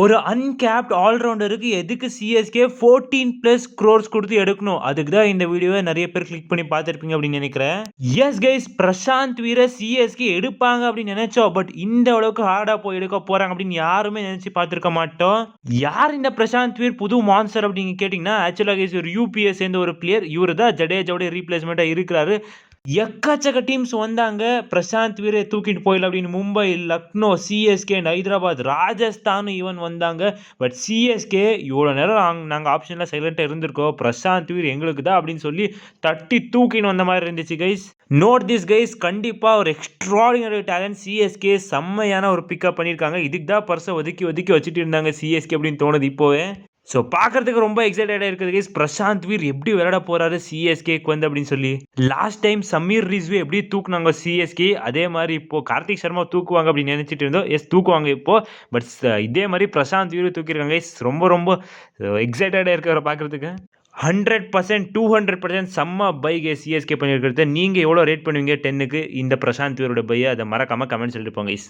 ஒரு அன்கேப்ட் ஆல்ரவுண்டருக்கு எதுக்கு CSK 14+ crores குடுத்து எடுக்கணும்? அதுக்கு தான் இந்த வீடியோவ நெறைய பேர் கிளிக் பண்ணி பார்த்திருப்பீங்க அப்படின்னு நெனைக்கிறேன். எஸ் கைஸ், பிரசாந்த் வீர சிஎஸ்கே எடுப்பாங்க அப்படின்னு நெனைச்சோம். பட் இந்த அளவுக்கு ஹார்டா போய் எடுக்க போறாங்க அப்படின்னு யாருமே நெனைச்சு பார்த்திருக்க மாட்டோம். யார் இந்த பிரசாந்த் வீர் புது மான்ஸ்டர் அப்படின்னு கேட்டீங்கன்னா, ஆக்சுவலா கைஸ் ஒரு யூபிஏ சேர்ந்த ஒரு பிளேயர். இவரு தான் ஜடேஜாவோட ரீப்ளேஸ்மெண்ட்டா இருக்கிறாரு. எக்கச்சக்க டீம்ஸ் வந்தாங்க. பிரசாந்த் வீர தூக்கிட்டு போயிடலாம் அப்படின்னு Mumbai, Lucknow, CSK and Hyderabad, Rajasthan even வந்தாங்க. பட் சிஎஸ்கே இவ்வளோ நேரம் நாங்க ஆப்ஷன்ல சைலண்டா இருந்திருக்கோம். பிரசாந்த் வீர் எங்களுக்கு தான் அப்படின்னு சொல்லி தட்டி தூக்கின்னு வந்த மாதிரி இருந்துச்சு கைஸ். நோட் திஸ் கைஸ், கண்டிப்பா ஒரு எக்ஸ்ட்ராடினரி டேலண்ட் சிஎஸ்கே செம்மையான ஒரு பிக்கப் பண்ணியிருக்காங்க. இதுக்கு தான் பர்ஸை ஒதுக்கி ஒதுக்கி வச்சுட்டு இருந்தாங்க சிஎஸ்கே அப்படின்னு தோணுது இப்போவே. ஸோ பார்க்கறதுக்கு ரொம்ப எக்ஸைட்டடாக இருக்குது கைஸ். பிரசாந்த் வீர் எப்படி விளையாட போறாரு சிஎஸ்கேக்கு வந்து அப்படின்னு சொல்லி. லாஸ்ட் டைம் சமீர் ரிஸ்வி எப்படி தூக்குனாங்க சிஎஸ்கே, அதே மாதிரி இப்போ கார்த்திக் சர்மா தூக்குவாங்க அப்படின்னு நினைச்சிட்டு இருந்தோம். எஸ், தூக்குவாங்க இப்போ. பட் இதே மாதிரி பிரசாந்த் வீர் தூக்கியிருக்காங்க கைஸ். ரொம்ப ரொம்ப எக்ஸைட்டடாக இருக்கிற பார்க்கறதுக்கு. 100% 200% செம்ம பை கைஸ் சிஎஸ்கே பண்ணியிருக்கிறது. நீங்கள் எவ்வளோ ரேட் பண்ணுவீங்க 10க்கு இந்த பிரசாந்த் வீரோட பையை? அதை மறக்காம கமெண்ட் சொல்லிட்டு போங்க கைஸ்.